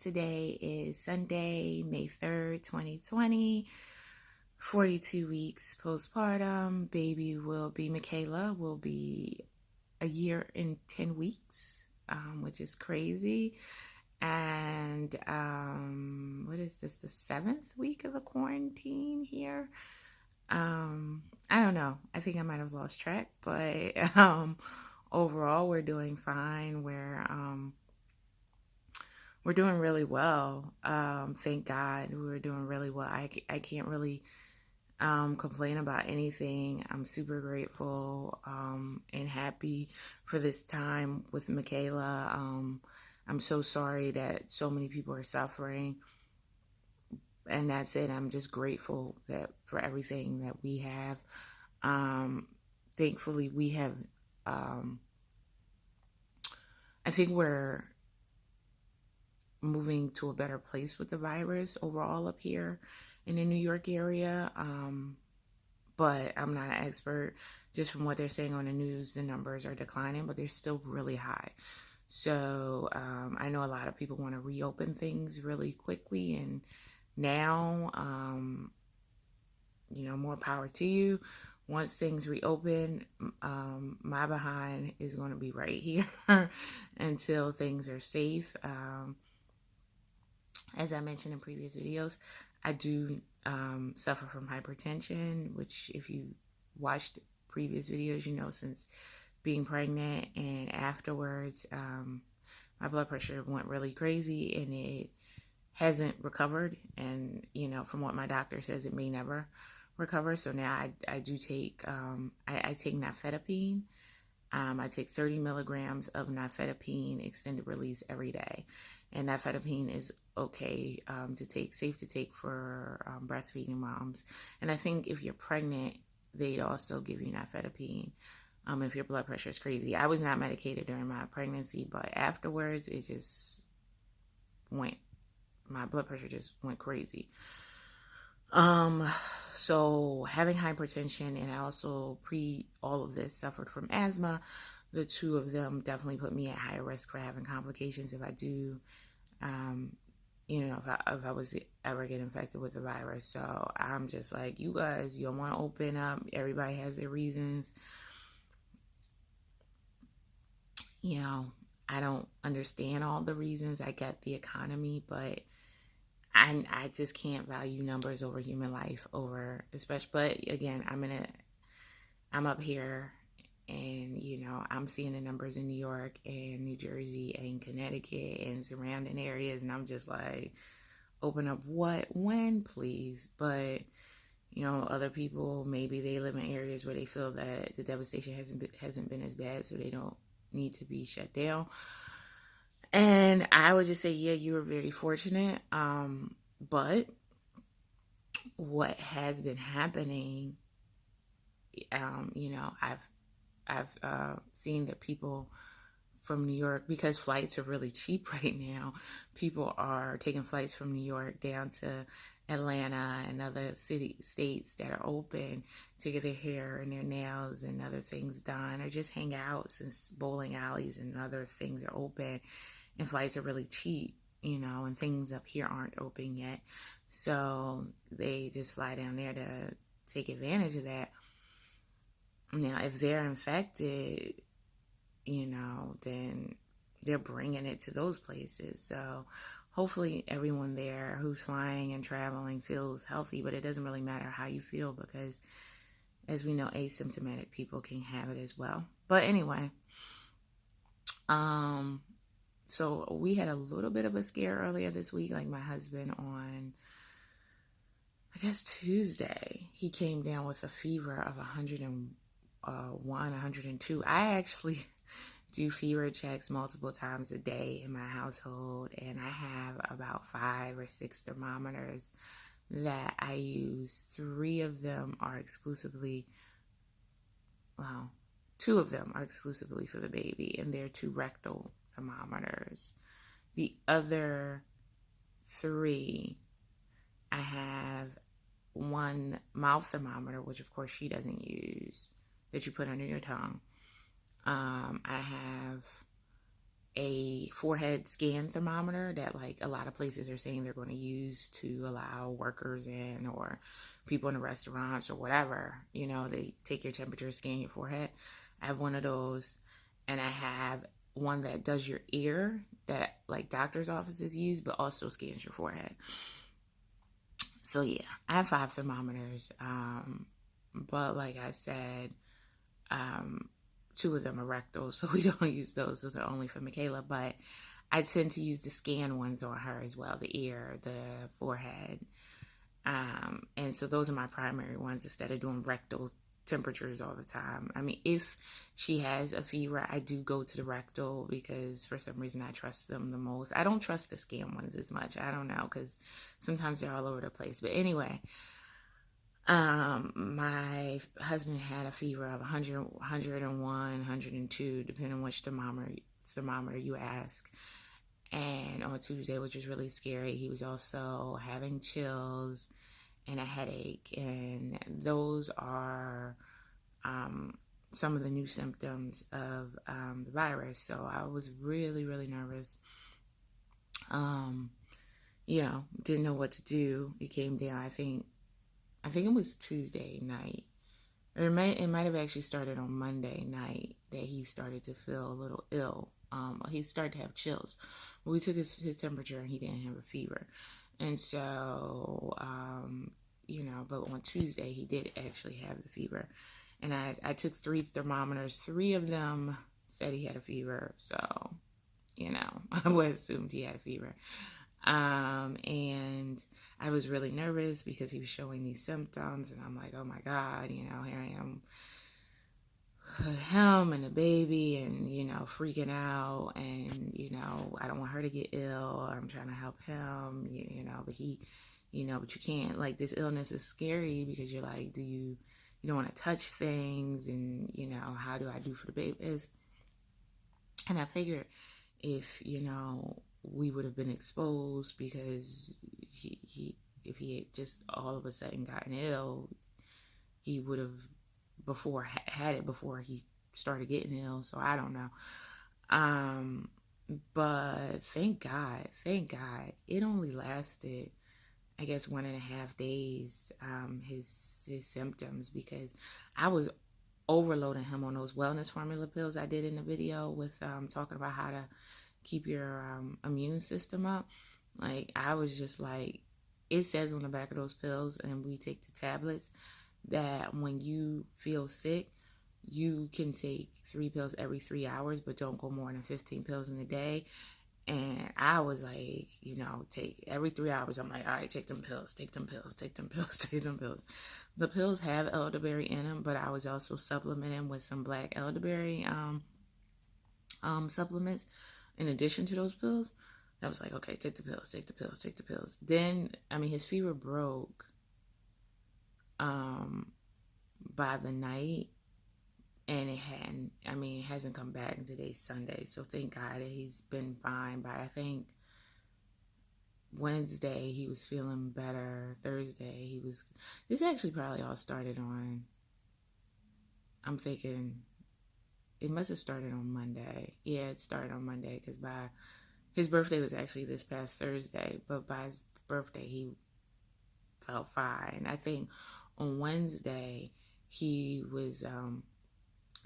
Today is Sunday, May 3rd, 2020. 42 weeks postpartum. Baby Michaela will be a year and 10 weeks, which is crazy. And what is this, the 7th week of the quarantine here? I don't know. I think I might have lost track, but overall we're doing fine. We're doing really well. Thank God we're doing really well. I can't really complain about anything. I'm super grateful and happy for this time with Michaela. I'm so sorry that so many people are suffering. And that's it. I'm just grateful that for everything that we have. Thankfully, we have, I think we're moving to a better place with the virus overall up here in the New York area. But I'm not an expert. Just from what they're saying on the news, the numbers are declining, but they're still really high. So I know a lot of people want to reopen things really quickly, and now, more power to you. Once things reopen, my behind is going to be right here until things are safe. As I mentioned in previous videos, I do suffer from hypertension, which if you watched previous videos, since being pregnant and afterwards, my blood pressure went really crazy and it hasn't recovered. And, from what my doctor says, it may never recover. So now I do take, I take nifedipine. I take 30 milligrams of nifedipine extended release every day. And nifedipine is okay to take, safe to take for breastfeeding moms. And I think if you're pregnant, they'd also give you nifedipine if your blood pressure is crazy. I was not medicated during my pregnancy, but afterwards it just my blood pressure just went crazy. So having hypertension, and I also all of this suffered from asthma. The two of them definitely put me at higher risk for having complications if I do, if I was ever get infected with the virus. So I'm just like, you guys, you don't want to open up. Everybody has their reasons. I don't understand all the reasons. I get the economy, but I just can't value numbers over human life especially, but again, I'm up here and, I'm seeing the numbers in New York and New Jersey and Connecticut and surrounding areas. And I'm just like, open up what, when, please. But, other people, maybe they live in areas where they feel that the devastation hasn't been as bad, so they don't need to be shut down. And I would just say, yeah, you were very fortunate. But what has been happening, I've seen that people from New York, because flights are really cheap right now, people are taking flights from New York down to Atlanta and other states that are open to get their hair and their nails and other things done, or just hang out since bowling alleys and other things are open and flights are really cheap, and things up here aren't open yet. So they just fly down there to take advantage of that. Now, if they're infected, then they're bringing it to those places. So hopefully everyone there who's flying and traveling feels healthy, but it doesn't really matter how you feel, because as we know, asymptomatic people can have it as well. But anyway, so we had a little bit of a scare earlier this week. Like my husband on, I guess Tuesday, he came down with a fever of 101, 102. I actually do fever checks multiple times a day in my household, and I have about 5 or 6 thermometers that I use. 3 of them are exclusively, 2 of them are exclusively for the baby, and they're 2 rectal thermometers. The other 3, I have 1 mouth thermometer, which of course she doesn't use, that you put under your tongue. I have a forehead scan thermometer that like a lot of places are saying they're going to use to allow workers in or people in the restaurants or whatever, you know, they take your temperature, scan your forehead. I have one of those, and I have one that does your ear that like doctor's offices use, but also scans your forehead. So yeah, I have 5 thermometers. But like I said, 2 of them are rectal, so we don't use those. Those are only for Michaela, but I tend to use the scan ones on her as well, the ear, the forehead. And so those are my primary ones instead of doing rectal temperatures all the time. I mean, if she has a fever, I do go to the rectal because for some reason I trust them the most. I don't trust the scan ones as much. I don't know, because sometimes they're all over the place. But anyway, my husband had a fever of 100, 101, 102, depending on which thermometer you ask. And on Tuesday, which was really scary, he was also having chills and a headache. And those are some of the new symptoms of the virus. So I was really, really nervous. Didn't know what to do. It came down, I think it was Tuesday night. Or it might have actually started on Monday night that he started to feel a little ill. He started to have chills. We took his temperature and he didn't have a fever. And so, but on Tuesday he did actually have the fever. And I took 3 thermometers. 3 of them said he had a fever. So, I was assumed he had a fever. And I was really nervous because he was showing these symptoms, and I'm like, oh my God, here I am, him and the baby, and, freaking out, and, I don't want her to get ill. I'm trying to help him, but he, but you can't, like, this illness is scary because you're like, you don't want to touch things, and, how do I do for the babies? And I figured if, we would have been exposed because if he had just all of a sudden gotten ill, he would have had it before he started getting ill. So I don't know. But thank God, it only lasted, I guess, 1.5 days, his symptoms, because I was overloading him on those wellness formula pills I did in the video with talking about how to keep your immune system up. Like, I was just like, it says on the back of those pills, and we take the tablets, that when you feel sick, you can take 3 pills every 3 hours, but don't go more than 15 pills in a day. And I was like, take every 3 hours. I'm like, all right, take them pills, take them pills, take them pills, take them pills. The pills have elderberry in them, but I was also supplementing with some black elderberry supplements in addition to those pills. I was like, okay, take the pills, take the pills, take the pills. Then, his fever broke by the night, and it hasn't come back. Today's Sunday, so thank God that he's been fine. By, I think, Wednesday, he was feeling better. Thursday, this actually probably all started on, I'm thinking, it must have started on Monday. Yeah, it started on Monday, because his birthday was actually this past Thursday, but by his birthday, he felt fine. I think on Wednesday, he was,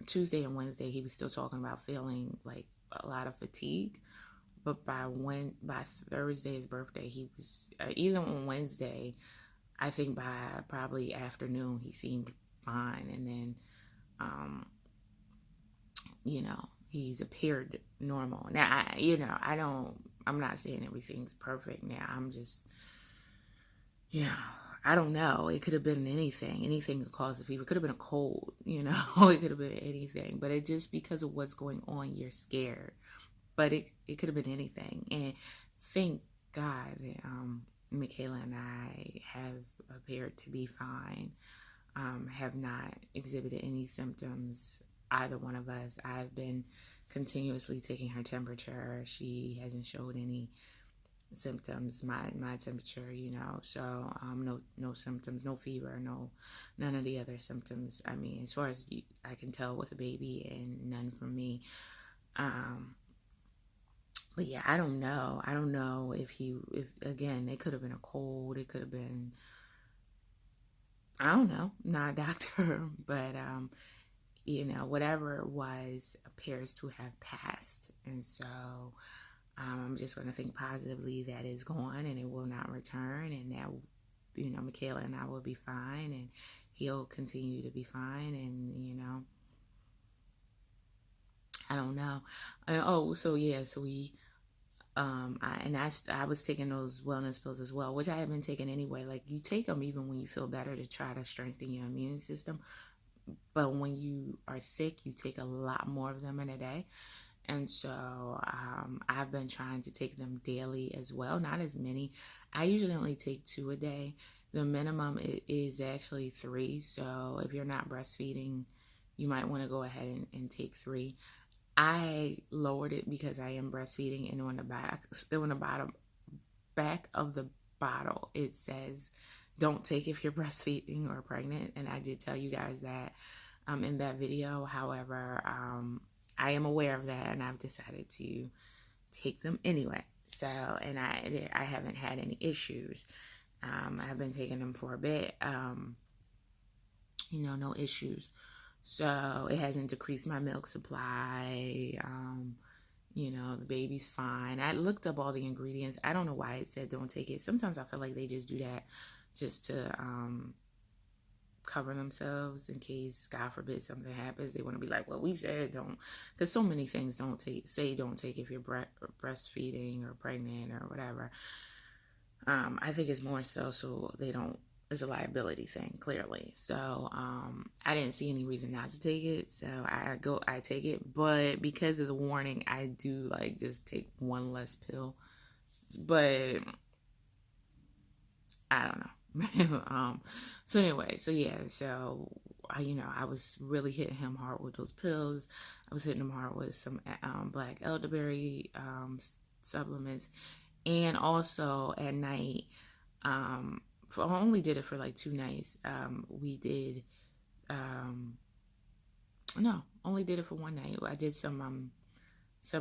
Tuesday and Wednesday, he was still talking about feeling like a lot of fatigue. But by Thursday's birthday, he was, even on Wednesday, I think by probably afternoon, he seemed fine. And then, he's appeared normal. Now, I'm not saying everything's perfect now. I'm just, I don't know. It could have been anything. Anything could cause a fever. It could have been a cold, it could have been anything. But it just, because of what's going on, you're scared. But it could have been anything. And thank God that Michaela and I have appeared to be fine, have not exhibited any symptoms, either one of us. I've been continuously taking her temperature. She hasn't showed any symptoms. My temperature, so no symptoms, no fever, none of the other symptoms. As far as I can tell with the baby, and none from me. But yeah, I don't know. I don't know if again, it could have been a cold. It could have been, I don't know, not a doctor, but whatever it was appears to have passed. And so I'm just going to think positively that it's gone and it will not return, and that, Michaela and I will be fine, and he'll continue to be fine. And, I don't know. So yeah, so we, I was taking those wellness pills as well, which I have been taking anyway. Like, you take them even when you feel better to try to strengthen your immune system. But when you are sick, you take a lot more of them in a day. And so I've been trying to take them daily as well, not as many. I usually only take 2 a day. The minimum is actually 3. So if you're not breastfeeding, you might want to go ahead and take 3. I lowered it because I am breastfeeding, and on the back of the bottle, it says, don't take if you're breastfeeding or pregnant. And I did tell you guys that in that video. However, I am aware of that, and I've decided to take them anyway. So, and I haven't had any issues. I've been taking them for a bit, no issues. So it hasn't decreased my milk supply. The baby's fine. I looked up all the ingredients. I don't know why it said don't take it. Sometimes I feel like they just do that just to cover themselves in case, God forbid, something happens. They want to be like, well, we said don't, because so many things don't take if you're breastfeeding or pregnant or whatever. I think it's more so they don't, it's a liability thing, clearly. So I didn't see any reason not to take it, so I take it. But because of the warning, I do just take one less pill. But I don't know. So anyway, so yeah, so I was really hitting him hard with those pills. I was hitting him hard with some black elderberry supplements, and also at night, I only did it for 2 nights. We did, no, only did it for 1 night. I did some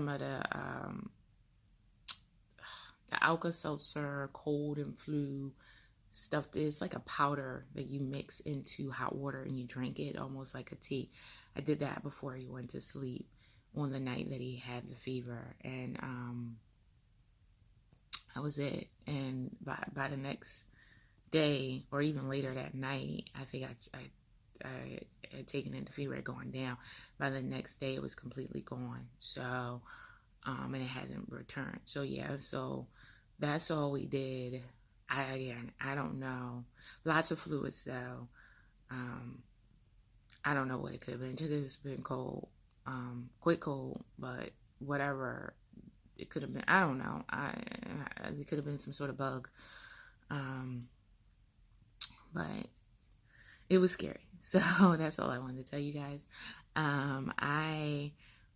of the Alka-Seltzer cold and flu stuff. It's like a powder that you mix into hot water and you drink it almost like a tea. I did that before he went to sleep on the night that he had the fever, and that was it. And by the next day, or even later that night, I think I had taken it, the fever had gone down. By the next day, it was completely gone. So and it hasn't returned. So yeah, so that's all we did. I don't know. Lots of fluids though. I don't know what it could have been. It could have just been cold, quick cold, but whatever it could have been. I don't know. It could have been some sort of bug. But it was scary. So that's all I wanted to tell you guys.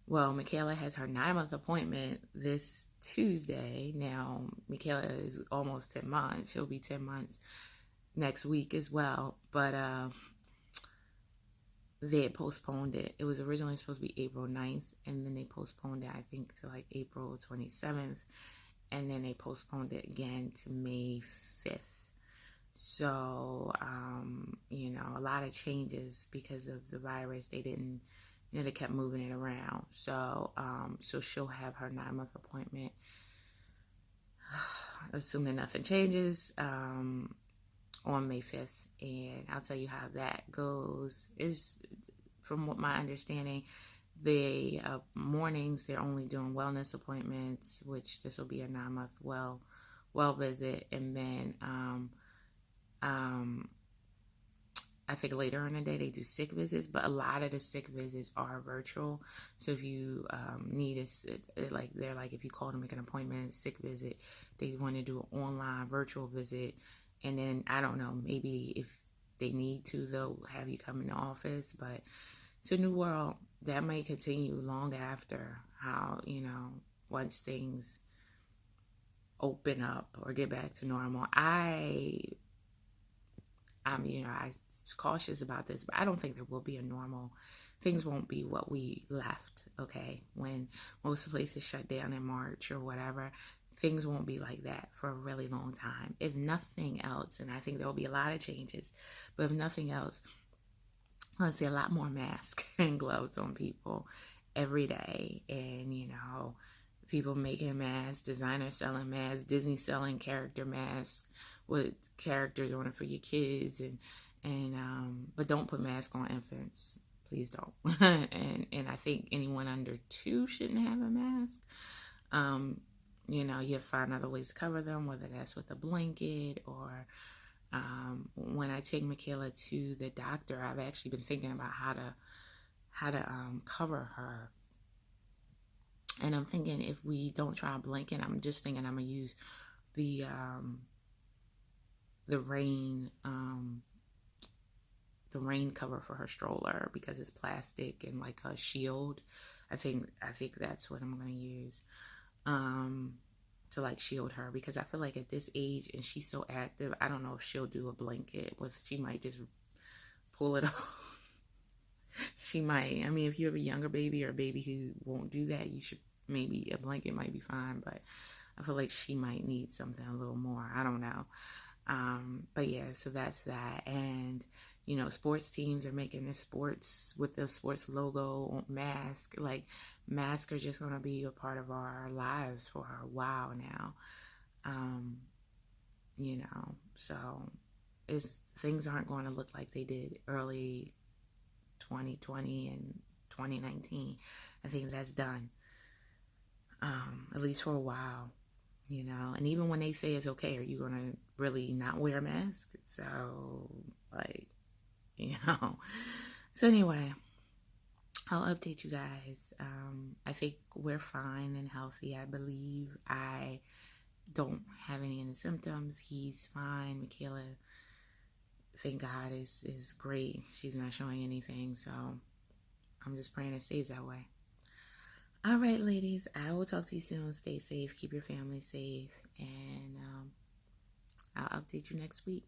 Michaela has her 9-month appointment this Tuesday. Now, Michaela is almost 10 months. She'll be 10 months next week as well. But they had postponed it. It was originally supposed to be April 9th, and then they postponed it, I think, to April 27th. And then they postponed it again to May 5th. So, a lot of changes because of the virus. They didn't, they kept moving it around. So, so she'll have her 9-month appointment, assuming nothing changes, on May 5th. And I'll tell you how that goes. Is, from what my understanding, the mornings, they're only doing wellness appointments, which this will be a 9-month well visit. And then, I think later in the day they do sick visits, but a lot of the sick visits are virtual. So if you need they're like, if you call to make an appointment, sick visit, they want to do an online virtual visit. And then I don't know, maybe if they need to, they'll have you come in the office. But it's a new world that may continue long after, how, once things open up or get back to normal. I'm cautious about this, but I don't think there will be a normal things won't be what we left, okay? When most places shut down in March or whatever, things won't be like that for a really long time. If nothing else, and I think there will be a lot of changes, but if nothing else, I'm going to see a lot more masks and gloves on people every day. And, people making masks, designers selling masks, Disney selling character masks with characters on it for your kids. But don't put masks on infants. Please don't. and I think anyone under 2 shouldn't have a mask. You find other ways to cover them, whether that's with a blanket or when I take Michaela to the doctor, I've actually been thinking about how to cover her. And I'm thinking if we don't try a blanket, I'm just thinking I'm gonna use the rain cover for her stroller because it's plastic and like a shield. I think that's what I'm gonna use to like shield her, because I feel like at this age and she's so active, I don't know if she'll do a blanket she might just pull it off. She might. I mean, if you have a younger baby or a baby who won't do that, you should, maybe a blanket might be fine, but I feel like she might need something a little more. I don't know. But yeah, so that's that. And sports teams are making the sports with the sports logo mask. Like, masks are just going to be a part of our lives for a while now. So things aren't going to look like they did early 2020 and 2019. I think that's done. At least for a while. And even when they say it's okay, are you going to really not wear a mask? So, So anyway, I'll update you guys. I think we're fine and healthy. I believe I don't have any of the symptoms. He's fine. Michaela, thank God, is great. She's not showing anything. So I'm just praying it stays that way. All right, ladies, I will talk to you soon. Stay safe. Keep your family safe. And I'll update you next week.